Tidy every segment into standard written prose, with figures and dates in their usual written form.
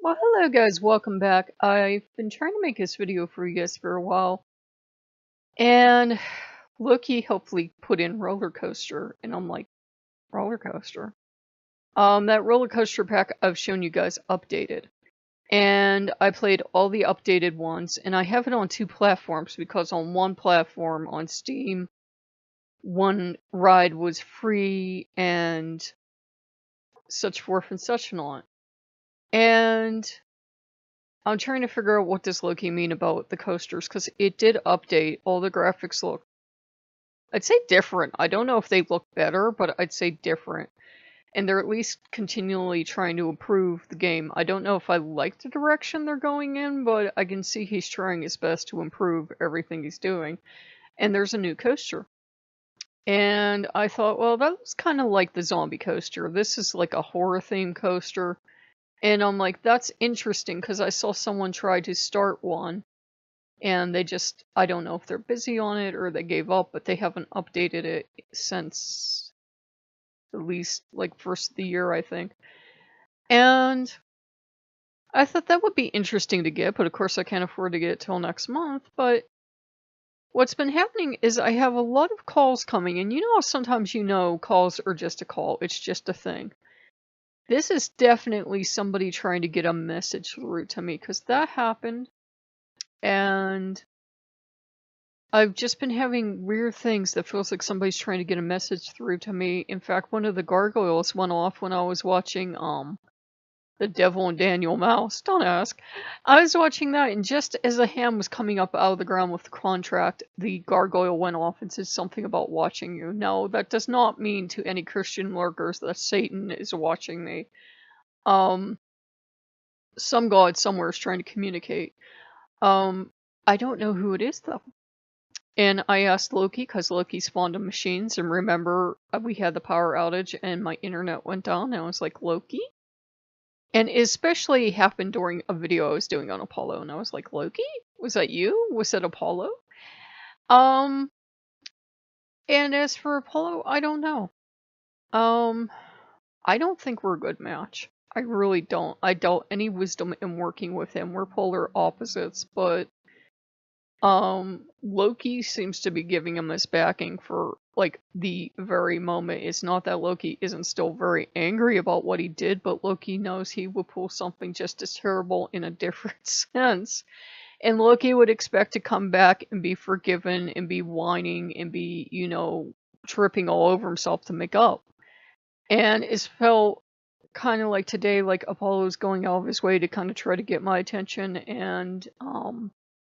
Well, hello guys, welcome back. I've been trying to make this video for you guys for a while, and Loki hopefully put in roller coaster, and I'm like, roller coaster? That roller coaster pack I've shown you guys updated, and I played all the updated ones, and I have it on two platforms because on one platform on Steam, one ride was free and such forth and such on. And I'm trying to figure out what does Loki mean about the coasters, because it did update. All the graphics look, I'd say different. I don't know if they look better, but I'd say different. And they're at least continually trying to improve the game. I don't know if I like the direction they're going in, but I can see he's trying his best to improve everything he's doing. And there's a new coaster. And I thought, well, that was kind of like the zombie coaster. This is like a horror themed coaster. And I'm like, that's interesting because I saw someone try to start one and they just, I don't know if they're busy on it or they gave up, but they haven't updated it since at least like first of the year, I think. And I thought that would be interesting to get, but of course I can't afford to get it till next month. But what's been happening is I have a lot of calls coming, and you know how sometimes calls are just a call, it's just a thing. This is definitely somebody trying to get a message through to me, because that happened, and I've just been having weird things that feels like somebody's trying to get a message through to me. In fact, one of the gargoyles went off when I was watching The Devil and Daniel Mouse. Don't ask. I was watching that, and just as a ham was coming up out of the ground with the contract, the gargoyle went off and said something about watching you. No, that does not mean to any Christian lurkers that Satan is watching me. Some god somewhere is trying to communicate. I don't know who it is though. And I asked Loki, because Loki spawned in machines, and remember we had the power outage and my internet went down, and I was like, Loki? And it especially happened during a video I was doing on Apollo, and I was like, Loki? Was that you? Was that Apollo? And as for Apollo, I don't know. I don't think we're a good match. I really don't. I doubt any wisdom in working with him. We're polar opposites, but Loki seems to be giving him his backing for like the very moment. It's not that Loki isn't still very angry about what he did, but Loki knows he will pull something just as terrible in a different sense. And Loki would expect to come back and be forgiven and be whining and be, tripping all over himself to make up. And it's felt kind of like today, like Apollo's going out of his way to kind of try to get my attention and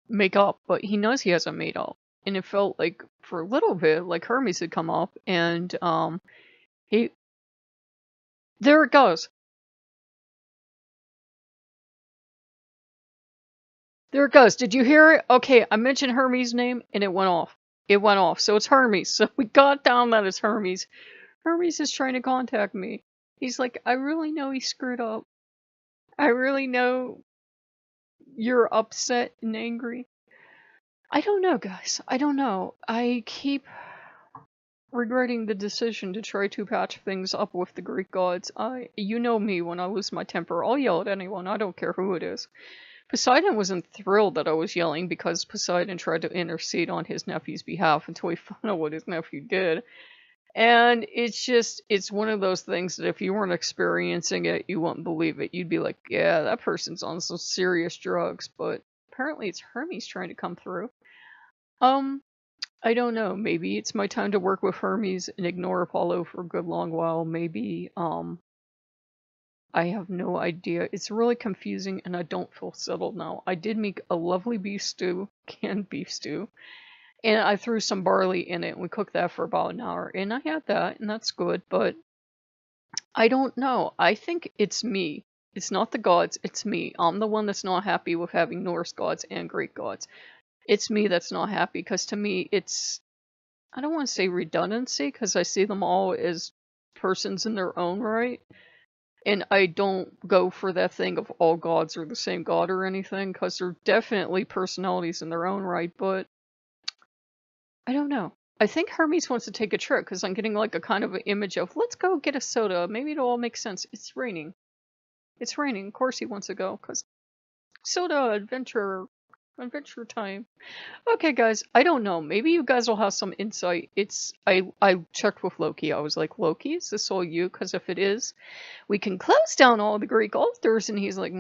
make up, but he knows he hasn't made up. And it felt like for a little bit like Hermes had come up, and he there it goes. There it goes. Did you hear it? Okay, I mentioned Hermes' name and it went off. It went off. So it's Hermes. So we got down that it's Hermes. Hermes is trying to contact me. He's like, I really know he screwed up. I really know you're upset and angry. I don't know, guys. I don't know. I keep regretting the decision to try to patch things up with the Greek gods. You know me, when I lose my temper, I'll yell at anyone. I don't care who it is. Poseidon wasn't thrilled that I was yelling because Poseidon tried to intercede on his nephew's behalf until he found out what his nephew did. And it's one of those things that if you weren't experiencing it, you wouldn't believe it. You'd be like, yeah, that person's on some serious drugs. But apparently it's Hermes trying to come through. I don't know. Maybe it's my time to work with Hermes and ignore Apollo for a good long while. Maybe, I have no idea. It's really confusing and I don't feel settled now. I did make a lovely beef stew, canned beef stew, and I threw some barley in it and we cooked that for about an hour. And I had that and that's good, but I don't know. I think it's me. It's not the gods, it's me. I'm the one that's not happy with having Norse gods and Greek gods. It's me that's not happy, because to me it's, I don't want to say redundancy, because I see them all as persons in their own right. And I don't go for that thing of all gods are the same god or anything, because they're definitely personalities in their own right, but I don't know. I think Hermes wants to take a trip, because I'm getting like a kind of an image of, let's go get a soda, maybe it'll all make sense. It's raining. It's raining. Of course he wants to go, because soda, adventure time. Okay, guys, I don't know. Maybe you guys will have some insight. I checked with Loki. I was like, Loki, is this all you? Because if it is, we can close down all the Greek altars. And he's like,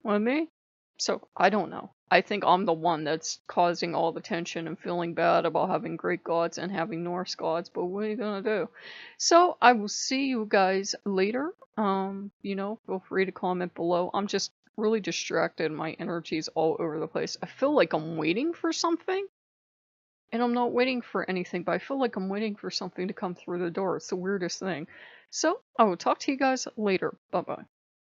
what, me? So I don't know. I think I'm the one that's causing all the tension and feeling bad about having Greek gods and having Norse gods. But what are you gonna do? So I will see you guys later. Feel free to comment below. I'm just really distracted. My energy's all over the place. I feel like I'm waiting for something. And I'm not waiting for anything, but I feel like I'm waiting for something to come through the door. It's the weirdest thing. So I will talk to you guys later. Bye bye.